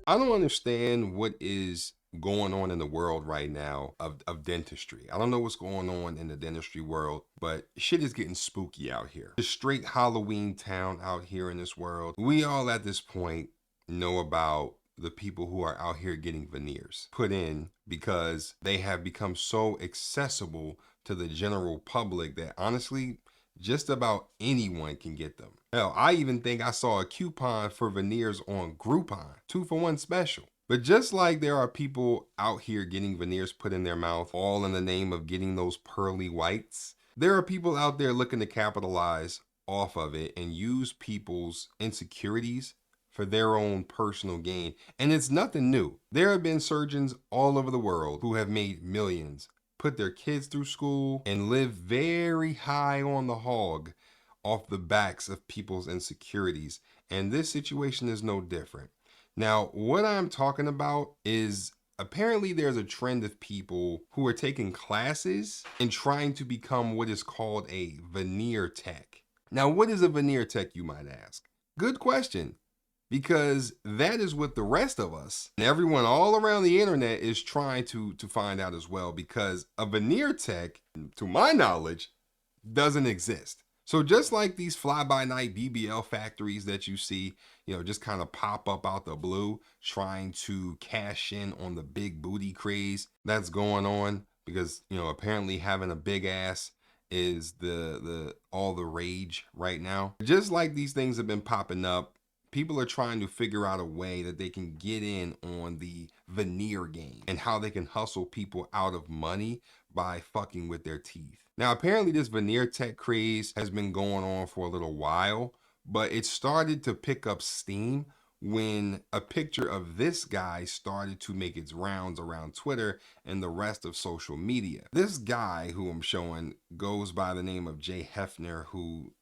I don't understand what is going on in the world right now of dentistry. I don't know what's going on in the dentistry world, but shit is getting spooky out here. The straight Halloween town out here in this world. We all at this point know about the people who are out here getting veneers put in because they have become so accessible to the general public that honestly, just about anyone can get them. Hell, I even think I saw a coupon for veneers on Groupon, 2-for-1 special. But just like there are people out here getting veneers put in their mouth, all in the name of getting those pearly whites, there are people out there looking to capitalize off of it and use people's insecurities for their own personal gain. And it's nothing new. There have been surgeons all over the world who have made millions, put their kids through school, and live very high on the hog off the backs of people's insecurities. And this situation is no different. Now, what I'm talking about is apparently there's a trend of people who are taking classes and trying to become what is called a veneer tech. Now, what is a veneer tech, you might ask? Good question, because that is what the rest of us and everyone all around the internet is trying to find out as well, because a veneer tech, to my knowledge, doesn't exist. So just like these fly-by-night BBL factories that you see, just kind of pop up out the blue, trying to cash in on the big booty craze that's going on, because, apparently having a big ass is all the rage right now. Just like these things have been popping up, people are trying to figure out a way that they can get in on the veneer game and how they can hustle people out of money by fucking with their teeth. Now, apparently this veneer tech craze has been going on for a little while, but it started to pick up steam when a picture of this guy started to make its rounds around Twitter and the rest of social media. This guy who I'm showing goes by the name of Jay Hefner, who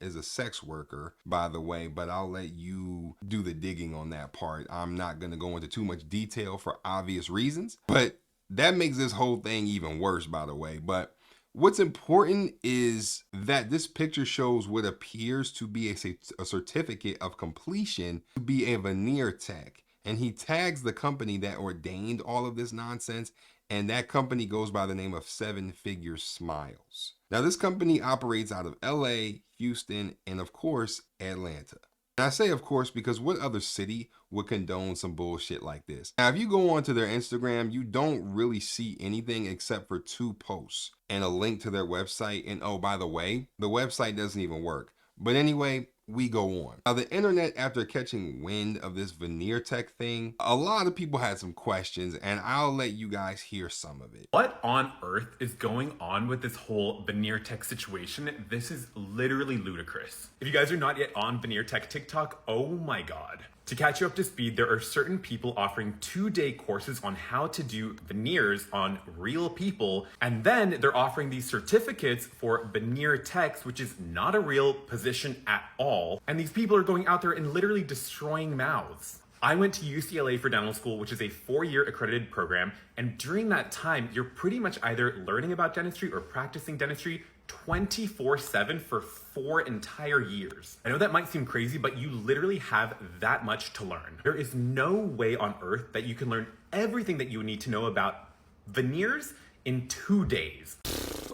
is a sex worker, by the way, but I'll let you do the digging on that part. I'm not going to go into too much detail for obvious reasons, but that makes this whole thing even worse, by the way. But what's important is that this picture shows what appears to be a certificate of completion to be a veneer tech. And he tags the company that ordained all of this nonsense, and that company goes by the name of 7 Figure Smiles. Now, this company operates out of LA, Houston, and of course, Atlanta. And I say of course because what other city would condone some bullshit like this? Now, if you go onto their Instagram, you don't really see anything except for 2 posts and a link to their website. And oh, by the way, the website doesn't even work. But anyway, we go on. Now, the internet, after catching wind of this veneer tech thing, a lot of people had some questions, and I'll let you guys hear some of it. What on earth is going on with this whole veneer tech situation? This is literally ludicrous. If you guys are not yet on veneer tech TikTok, oh my god. To catch you up to speed, there are certain people offering 2-day courses on how to do veneers on real people, and then they're offering these certificates for veneer techs, which is not a real position at all, and these people are going out there and literally destroying mouths. I went to UCLA for dental school, which is a 4-year accredited program, and during that time, you're pretty much either learning about dentistry or practicing dentistry 24/7 for 4 entire years. I know that might seem crazy, but you literally have that much to learn. There is no way on earth that you can learn everything that you need to know about veneers in 2 days.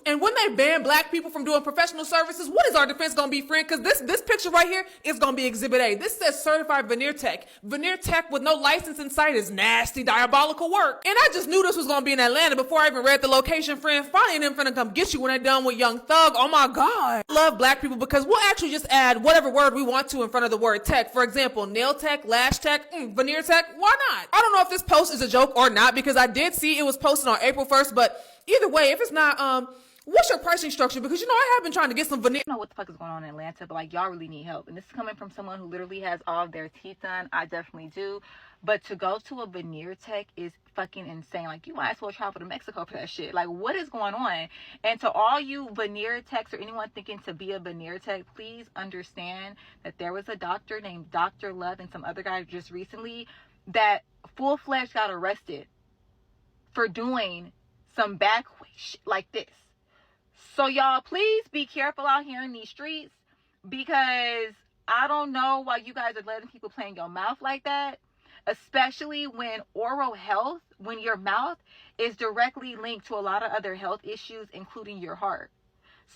And when they ban black people from doing professional services, what is our defense gonna be, friend? Because this picture right here is gonna be Exhibit A. This says certified veneer tech. Veneer tech with no license in sight is nasty, diabolical work. And I just knew this was gonna be in Atlanta before I even read the location, friend. Finally, them finna come get you when they're done with Young Thug. Oh my God. I love black people because we'll actually just add whatever word we want to in front of the word tech. For example, nail tech, lash tech, veneer tech. Why not? I don't know if this post is a joke or not because I did see it was posted on April 1st, but either way, if it's not, what's your pricing structure? Because, I have been trying to get some veneer. I don't know what the fuck is going on in Atlanta, but y'all really need help. And this is coming from someone who literally has all of their teeth done. I definitely do. But to go to a veneer tech is fucking insane. You might as well travel to Mexico for that shit. What is going on? And to all you veneer techs or anyone thinking to be a veneer tech, please understand that there was a doctor named Dr. Love and some other guy just recently that full-fledged got arrested for doing some back shit like this. So y'all, please be careful out here in these streets, because I don't know why you guys are letting people play in your mouth like that. especially when oral health, when your mouth is directly linked to a lot of other health issues, including your heart.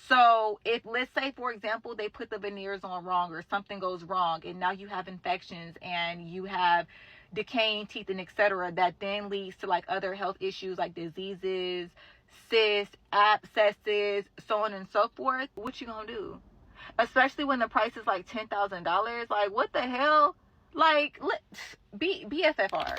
So if, let's say, for example, they put the veneers on wrong or something goes wrong and now you have infections and you have decaying teeth and etc., that then leads to like other health issues like diseases, cysts, abscesses, so on and so forth, what you gonna do? Especially when the price is like $10,000. Like, what the hell? Like, be BFFR.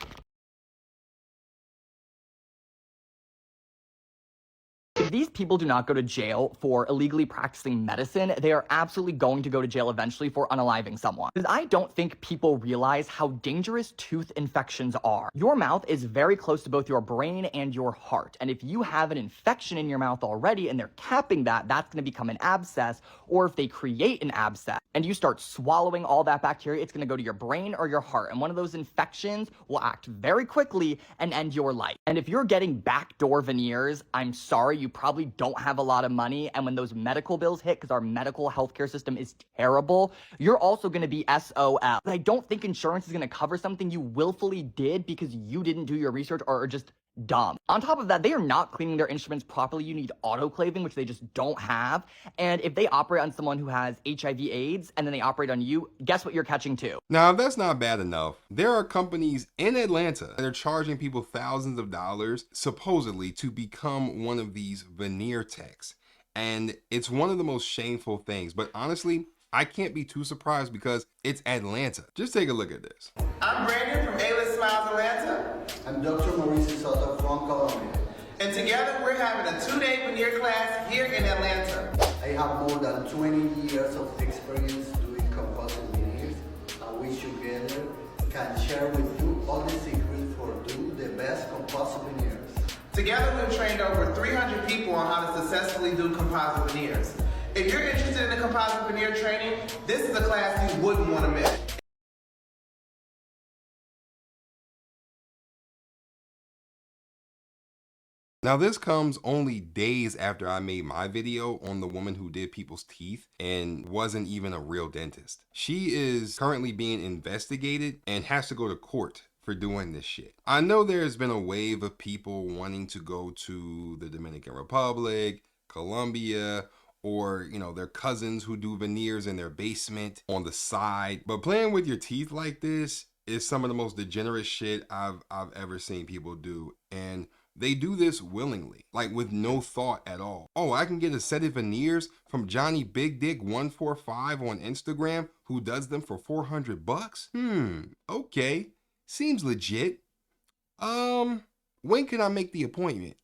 If these people do not go to jail for illegally practicing medicine, they are absolutely going to go to jail eventually for unaliving someone. Because I don't think people realize how dangerous tooth infections are. Your mouth is very close to both your brain and your heart. And if you have an infection in your mouth already and they're capping that, that's going to become an abscess. Or if they create an abscess and you start swallowing all that bacteria, it's going to go to your brain or your heart. And one of those infections will act very quickly and end your life. And if you're getting backdoor veneers, I'm sorry, you probably don't have a lot of money, and when those medical bills hit, because our medical healthcare system is terrible, you're also going to be SOL. I don't think insurance is going to cover something you willfully did because you didn't do your research or are just dumb. On top of that, they are not cleaning their instruments properly. You need autoclaving, which they just don't have. And if they operate on someone who has HIV/AIDS and then they operate on you, guess what you're catching too? Now, if that's not bad enough, there are companies in Atlanta that are charging people thousands of dollars, supposedly, to become one of these veneer techs. And it's one of the most shameful things. But honestly, I can't be too surprised because it's Atlanta. Just take a look at this. I'm Brandon from A-List Smiles Atlanta. I'm Dr. Mauricio Soto from Colombia. And together we're having a 2-day veneer class here in Atlanta. I have more than 20 years of experience doing composite veneers, and we together can share with you all the secrets for doing the best composite veneers. Together we've trained over 300 people on how to successfully do composite veneers. If you're interested in the composite veneer training, this is a class you wouldn't want to miss. Now, this comes only days after I made my video on the woman who did people's teeth and wasn't even a real dentist. She is currently being investigated and has to go to court for doing this shit. I know there's been a wave of people wanting to go to the Dominican Republic, Colombia, or, you know, their cousins who do veneers in their basement on the side. But playing with your teeth like this is some of the most degenerate shit I've ever seen people do. And they do this willingly, like with no thought at all. Oh, I can get a set of veneers from Johnny Big Dick 145 on Instagram who does them for $400? Okay. Seems legit. When can I make the appointment?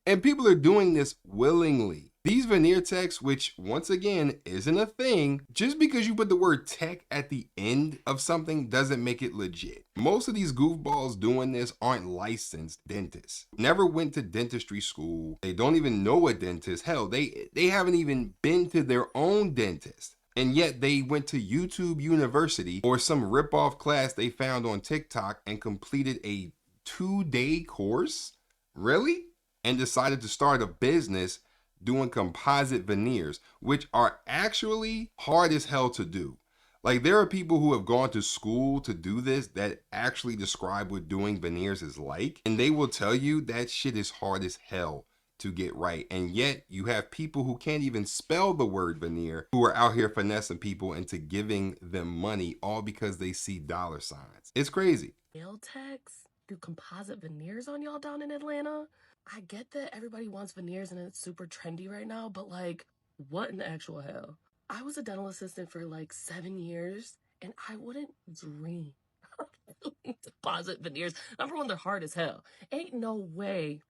And people are doing this willingly. These veneer techs, which once again isn't a thing, just because you put the word tech at the end of something doesn't make it legit. Most of these goofballs doing this aren't licensed dentists. Never went to dentistry school. They don't even know a dentist. Hell, they haven't even been to their own dentist. And yet they went to YouTube University or some ripoff class they found on TikTok and completed a 2-day course? Really? And decided to start a business doing composite veneers, which are actually hard as hell to do. Like, there are people who have gone to school to do this that actually describe what doing veneers is like, and they will tell you that shit is hard as hell to get right. And yet you have people who can't even spell the word veneer who are out here finessing people into giving them money, all because they see dollar signs. It's crazy. Nail techs do composite veneers on y'all down in Atlanta? I get that everybody wants veneers and it's super trendy right now, but like, what in the actual hell? I was a dental assistant for like 7 years and I wouldn't dream of doing composite veneers. Number one, they're hard as hell. Ain't no way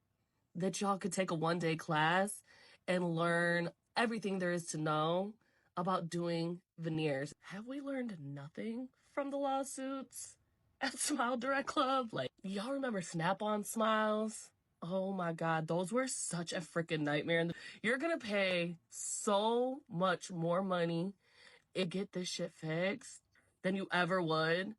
that y'all could take a 1-day class and learn everything there is to know about doing veneers. Have we learned nothing from the lawsuits at Smile Direct Club? Like, y'all remember Snap-on smiles? Oh my God, those were such a freaking nightmare. You're gonna pay so much more money to get this shit fixed than you ever would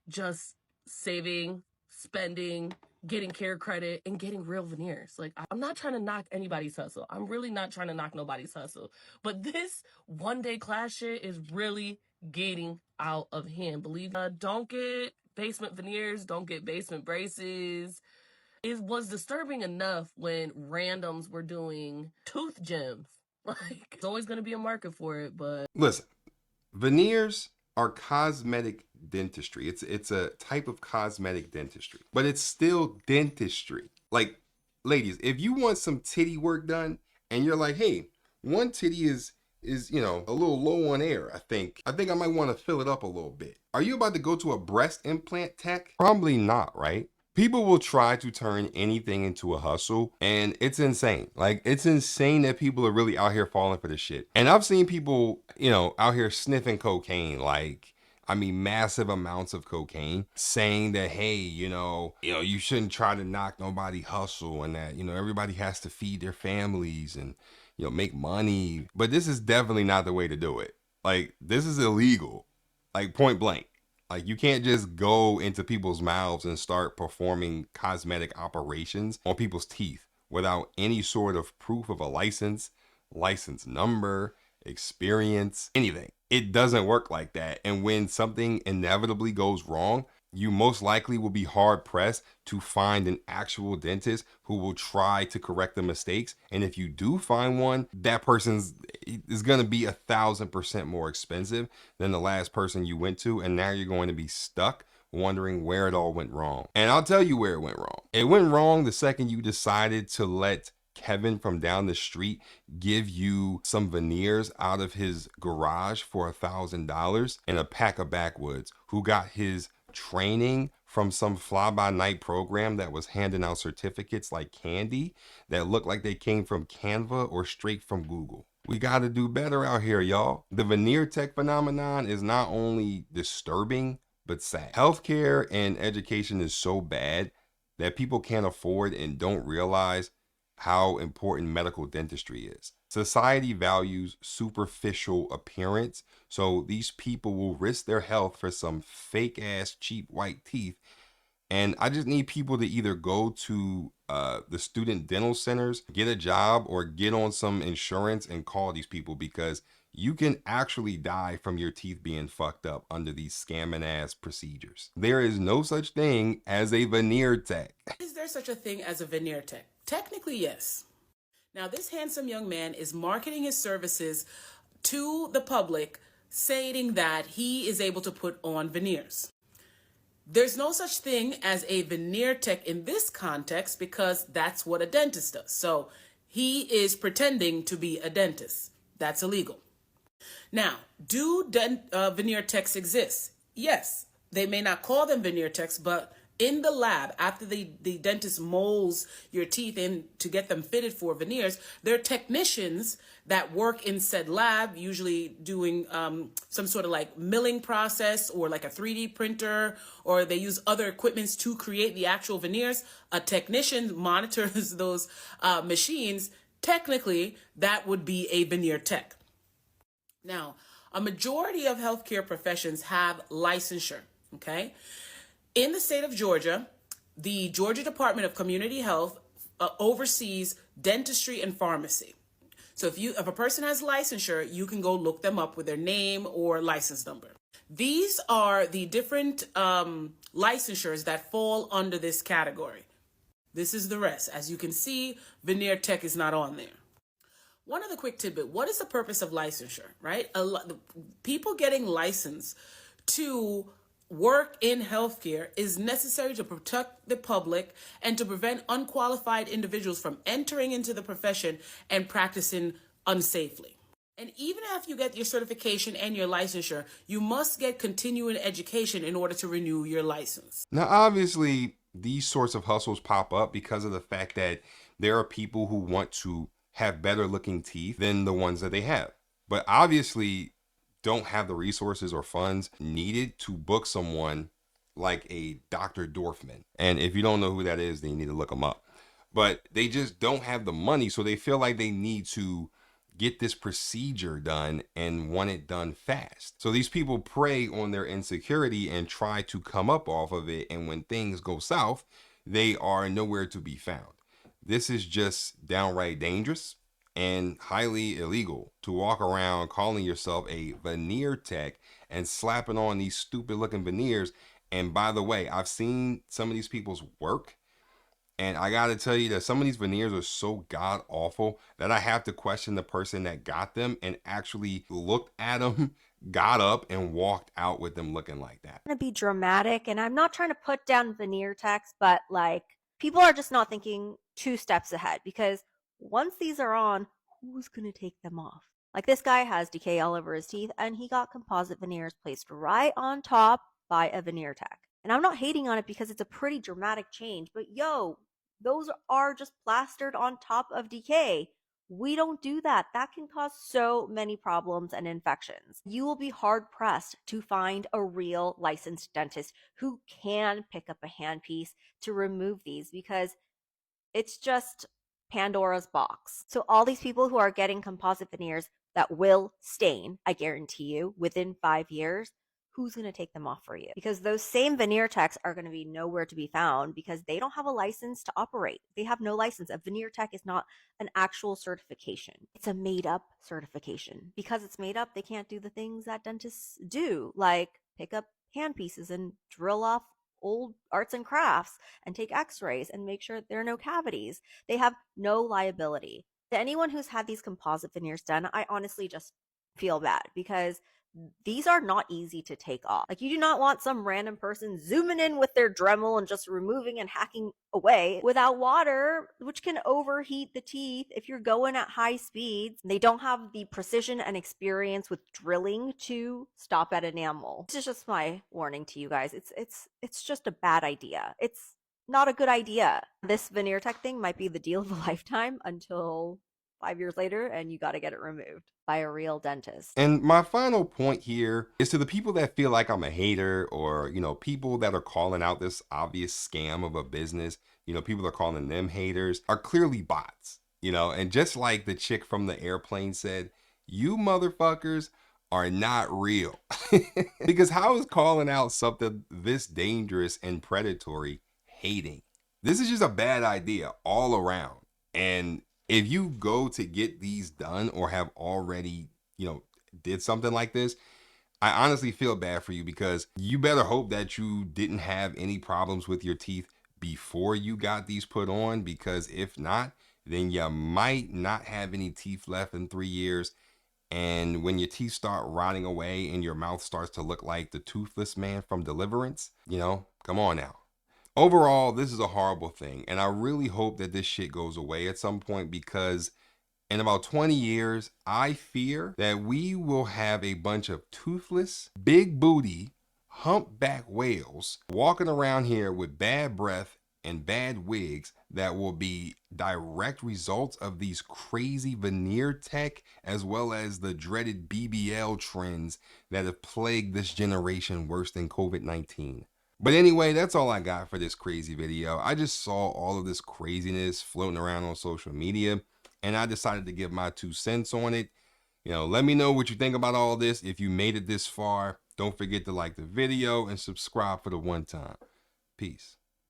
just saving, spending, getting care credit and getting real veneers. Like, I'm not trying to knock anybody's hustle. I'm really not trying to knock nobody's hustle. But this one-day class shit is really getting out of hand. Believe me, don't get basement veneers, don't get basement braces. It was disturbing enough when randoms were doing tooth gems. Like, it's always going to be a market for it, but... Listen, veneers are cosmetic dentistry. It's a type of cosmetic dentistry, but it's still dentistry. Like, ladies, if you want some titty work done and you're like, hey, one titty is you know, a little low on air, I think I might want to fill it up a little bit. Are you about to go to a breast implant tech? Probably not, right? People will try to turn anything into a hustle, and it's insane. Like, it's insane that people are really out here falling for this shit. And I've seen people, you know, out here sniffing cocaine, like, I mean, massive amounts of cocaine, saying that, hey, you know, you shouldn't try to knock nobody hustle, and that, you know, everybody has to feed their families and, you know, make money. But this is definitely not the way to do it. Like, this is illegal, like, point blank. Like, you can't just go into people's mouths and start performing cosmetic operations on people's teeth without any sort of proof of a license number, experience, anything. It doesn't work like that. And when something inevitably goes wrong, you most likely will be hard pressed to find an actual dentist who will try to correct the mistakes. And if you do find one, that person's is going to be 1,000% more expensive than the last person you went to. And now you're going to be stuck wondering where it all went wrong. And I'll tell you where it went wrong. It went wrong the second you decided to let Kevin from down the street give you some veneers out of his garage for $1,000 and a pack of backwoods, who got his training from some fly-by-night program that was handing out certificates like candy that looked like they came from Canva or straight from Google. We got to do better out here, y'all. The veneer tech phenomenon is not only disturbing, but sad. Healthcare and education is so bad that people can't afford and don't realize how important medical dentistry is. Society values superficial appearance, so these people will risk their health for some fake ass cheap white teeth. And I just need people to either go to the student dental centers, get a job, or get on some insurance and call these people, because you can actually die from your teeth being fucked up under these scamming ass procedures. There is no such thing as a veneer tech. Is there such a thing as a veneer tech? Technically, yes. Now, this handsome young man is marketing his services to the public, stating that he is able to put on veneers. There's no such thing as a veneer tech in this context, because that's what a dentist does. So he is pretending to be a dentist. That's illegal. Now, do veneer techs exist? Yes. They may not call them veneer techs, but in the lab, after the dentist molds your teeth in to get them fitted for veneers, there are technicians that work in said lab, usually doing some sort of like milling process or like a 3D printer, or they use other equipments to create the actual veneers. A technician monitors those machines. Technically, that would be a veneer tech. Now, a majority of healthcare professions have licensure, okay? In the state of Georgia, the Georgia Department of Community Health oversees dentistry and pharmacy. So if a person has licensure, you can go look them up with their name or license number. These are the different licensures that fall under this category. This is the rest. As you can see, veneer tech is not on there. One other quick tidbit. What is the purpose of licensure, right? People getting licensed to work in healthcare is necessary to protect the public and to prevent unqualified individuals from entering into the profession and practicing unsafely. And even after you get your certification and your licensure, you must get continuing education in order to renew your license. Now, obviously, these sorts of hustles pop up because of the fact that there are people who want to have better looking teeth than the ones that they have, but obviously don't have the resources or funds needed to book someone like a Dr. Dorfman. And if you don't know who that is, then you need to look them up. But they just don't have the money, so they feel like they need to get this procedure done and want it done fast. So these people prey on their insecurity and try to come up off of it. And when things go south, they are nowhere to be found. This is just downright dangerous and highly illegal to walk around calling yourself a veneer tech and slapping on these stupid looking veneers. And by the way, I've seen some of these people's work, and I gotta tell you that some of these veneers are so god awful that I have to question the person that got them and actually looked at them, got up, and walked out with them looking like that. To be dramatic, and I'm not trying to put down veneer techs, but like people are just not thinking 2 steps ahead, because once these are on, who's gonna take them off? Like this guy has decay all over his teeth, and he got composite veneers placed right on top by a veneer tech. And I'm not hating on it because it's a pretty dramatic change, but yo, those are just plastered on top of decay. We don't do that. That can cause so many problems and infections. You will be hard pressed to find a real licensed dentist who can pick up a handpiece to remove these, because it's just Pandora's box. So all these people who are getting composite veneers that will stain, I guarantee you, within 5 years, who's going to take them off for you? Because those same veneer techs are going to be nowhere to be found because they don't have a license to operate. They have no license. A veneer tech is not an actual certification. It's a made up certification. Because it's made up, they can't do the things that dentists do, like pick up handpieces and drill off old arts and crafts and take x-rays and make sure there are no cavities. They have no liability. To anyone who's had these composite veneers done, I honestly just feel bad, because these are not easy to take off. Like, you do not want some random person zooming in with their Dremel and just removing and hacking away without water, which can overheat the teeth if you're going at high speeds. They don't have the precision and experience with drilling to stop at enamel. This is just my warning to you guys. It's just a bad idea. It's not a good idea. This veneer tech thing might be the deal of a lifetime until 5 years later and you got to get it removed by a real dentist. And my final point here is to the people that feel like I'm a hater, or, people that are calling out this obvious scam of a business, people are calling them haters, are clearly bots, and just like the chick from the airplane said, you motherfuckers are not real. Because how is calling out something this dangerous and predatory hating? This is just a bad idea all around. And if you go to get these done or have already, did something like this, I honestly feel bad for you, because you better hope that you didn't have any problems with your teeth before you got these put on, because if not, then you might not have any teeth left in 3 years. And when your teeth start rotting away and your mouth starts to look like the toothless man from Deliverance, come on now. Overall, this is a horrible thing, and I really hope that this shit goes away at some point, because in about 20 years, I fear that we will have a bunch of toothless, big booty, humpback whales walking around here with bad breath and bad wigs that will be direct results of these crazy veneer tech, as well as the dreaded BBL trends that have plagued this generation worse than COVID-19. But anyway, that's all I got for this crazy video. I just saw all of this craziness floating around on social media, and I decided to give my 2 cents on it. Let me know what you think about all this. If you made it this far, don't forget to like the video and subscribe for the one time. Peace.